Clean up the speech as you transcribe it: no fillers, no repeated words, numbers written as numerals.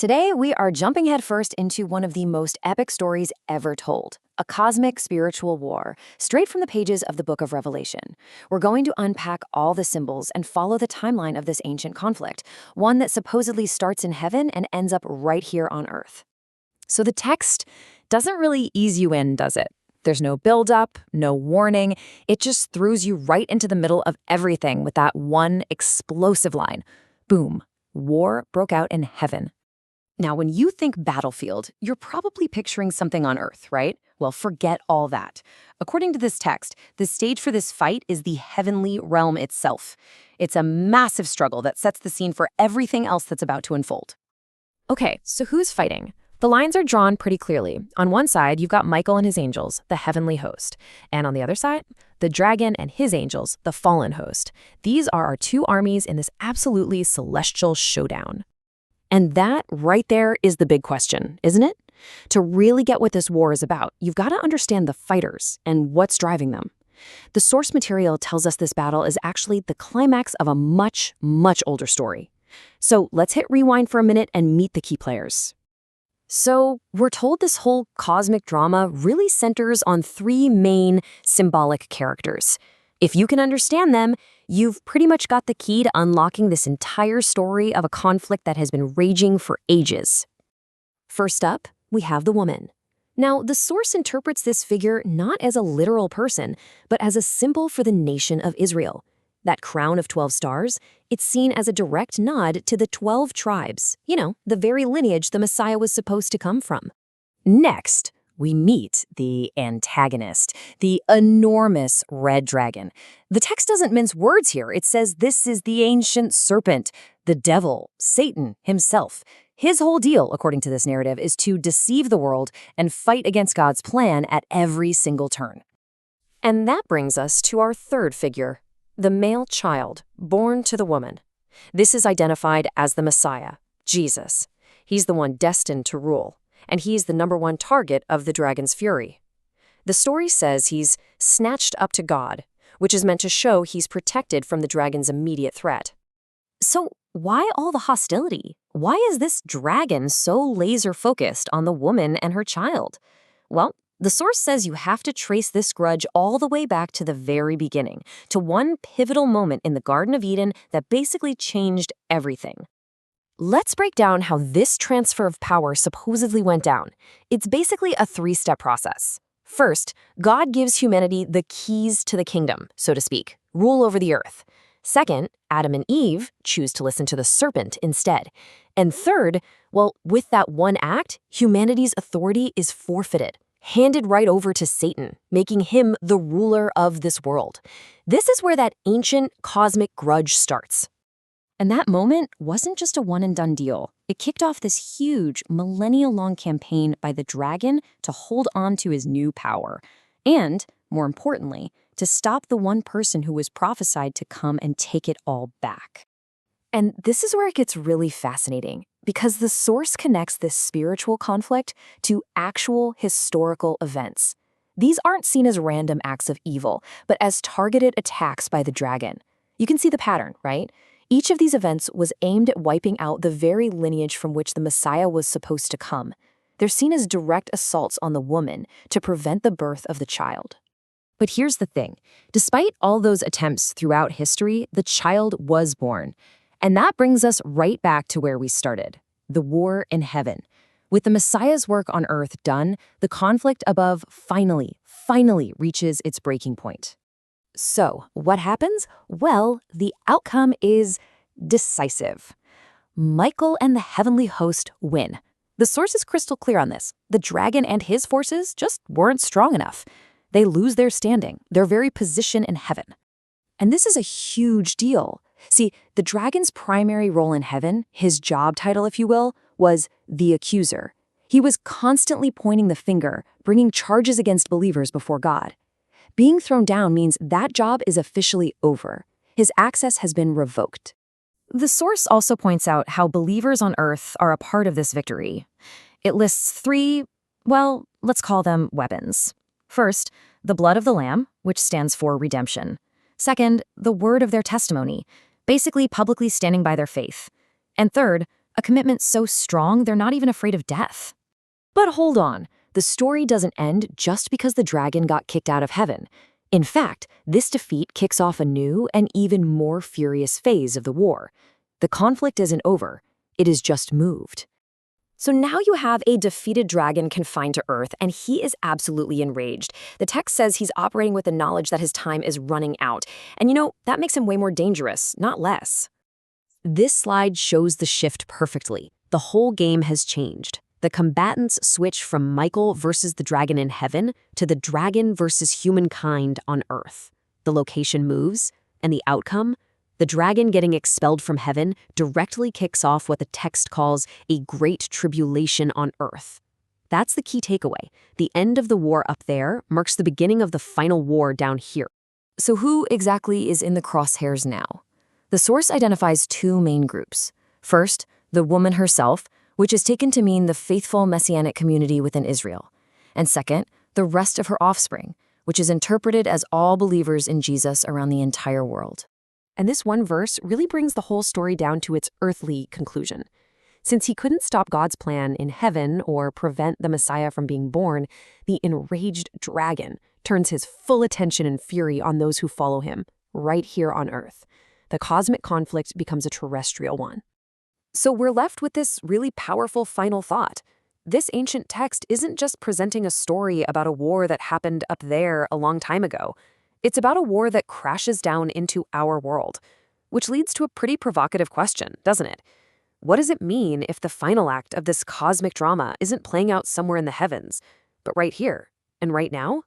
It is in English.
Today, we are jumping headfirst into one of the most epic stories ever told, a cosmic spiritual war, straight from the pages of the Book of Revelation. We're going to unpack all the symbols and follow the timeline of this ancient conflict, one that supposedly starts in heaven and ends up right here on Earth. So the text doesn't really ease you in, does it? There's no build-up, no warning. It just throws you right into the middle of everything with that one explosive line. Boom. War broke out in heaven. Now, when you think battlefield, you're probably picturing something on Earth, right? Well, forget all that. According to this text, the stage for this fight is the heavenly realm itself. It's a massive struggle that sets the scene for everything else that's about to unfold. Okay, so who's fighting? The lines are drawn pretty clearly. On one side, you've got Michael and his angels, the heavenly host. And on the other side, the dragon and his angels, the fallen host. These are our two armies in this absolutely celestial showdown. And that right there is the big question, isn't it? To really get what this war is about, you've got to understand the fighters and what's driving them. The source material tells us this battle is actually the climax of a much, much older story. So let's hit rewind for a minute and meet the key players. So we're told this whole cosmic drama really centers on three main symbolic characters. If you can understand them, you've pretty much got the key to unlocking this entire story of a conflict that has been raging for ages. First up, we have the woman. Now, the source interprets this figure not as a literal person, but as a symbol for the nation of Israel. That crown of 12 stars, it's seen as a direct nod to the 12 tribes, the very lineage the Messiah was supposed to come from. Next, we meet the antagonist, the enormous red dragon. The text doesn't mince words here. It says this is the ancient serpent, the devil, Satan himself. His whole deal, according to this narrative, is to deceive the world and fight against God's plan at every single turn. And that brings us to our third figure, the male child born to the woman. This is identified as the Messiah, Jesus. He's the one destined to rule. And he's the #1 target of the dragon's fury. The story says he's snatched up to God, which is meant to show he's protected from the dragon's immediate threat. So why all the hostility? Why is this dragon so laser-focused on the woman and her child? Well, the source says you have to trace this grudge all the way back to the very beginning, to one pivotal moment in the Garden of Eden that basically changed everything. Let's break down how this transfer of power supposedly went down. It's basically a 3-step process. First, God gives humanity the keys to the kingdom, so to speak, rule over the earth. Second, Adam and Eve choose to listen to the serpent instead. And third, with that one act, humanity's authority is forfeited, handed right over to Satan, making him the ruler of this world. This is where that ancient cosmic grudge starts. And that moment wasn't just a one-and-done deal. It kicked off this huge, millennia-long campaign by the dragon to hold on to his new power. And, more importantly, to stop the one person who was prophesied to come and take it all back. And this is where it gets really fascinating, because the source connects this spiritual conflict to actual historical events. These aren't seen as random acts of evil, but as targeted attacks by the dragon. You can see the pattern, right? Each of these events was aimed at wiping out the very lineage from which the Messiah was supposed to come. They're seen as direct assaults on the woman to prevent the birth of the child. But here's the thing. Despite all those attempts throughout history, the child was born. And that brings us right back to where we started, the war in heaven. With the Messiah's work on earth done, the conflict above finally reaches its breaking point. So, what happens? Well, the outcome is decisive. Michael and the heavenly host win. The source is crystal clear on this. The dragon and his forces just weren't strong enough. They lose their standing, their very position in heaven. And this is a huge deal. See, the dragon's primary role in heaven, his job title, if you will, was the accuser. He was constantly pointing the finger, bringing charges against believers before God. Being thrown down means that job is officially over. His access has been revoked. The source also points out how believers on earth are a part of this victory. It lists 3, let's call them weapons. First, the blood of the Lamb, which stands for redemption. Second, the word of their testimony, basically publicly standing by their faith. And third, a commitment so strong they're not even afraid of death. But hold on, the story doesn't end just because the dragon got kicked out of heaven. In fact, this defeat kicks off a new and even more furious phase of the war. The conflict isn't over, it is just moved. So now you have a defeated dragon confined to Earth, and he is absolutely enraged. The text says he's operating with the knowledge that his time is running out. And that makes him way more dangerous, not less. This slide shows the shift perfectly. The whole game has changed. The combatants switch from Michael versus the dragon in heaven to the dragon versus humankind on Earth. The location moves, and the outcome? The dragon getting expelled from heaven directly kicks off what the text calls a great tribulation on Earth. That's the key takeaway. The end of the war up there marks the beginning of the final war down here. So who exactly is in the crosshairs now? The source identifies two main groups. First, the woman herself, which is taken to mean the faithful messianic community within Israel. And second, the rest of her offspring, which is interpreted as all believers in Jesus around the entire world. And this one verse really brings the whole story down to its earthly conclusion. Since he couldn't stop God's plan in heaven or prevent the Messiah from being born, the enraged dragon turns his full attention and fury on those who follow him, right here on Earth. The cosmic conflict becomes a terrestrial one. So we're left with this really powerful final thought. This ancient text isn't just presenting a story about a war that happened up there a long time ago. It's about a war that crashes down into our world, which leads to a pretty provocative question, doesn't it? What does it mean if the final act of this cosmic drama isn't playing out somewhere in the heavens, but right here and right now?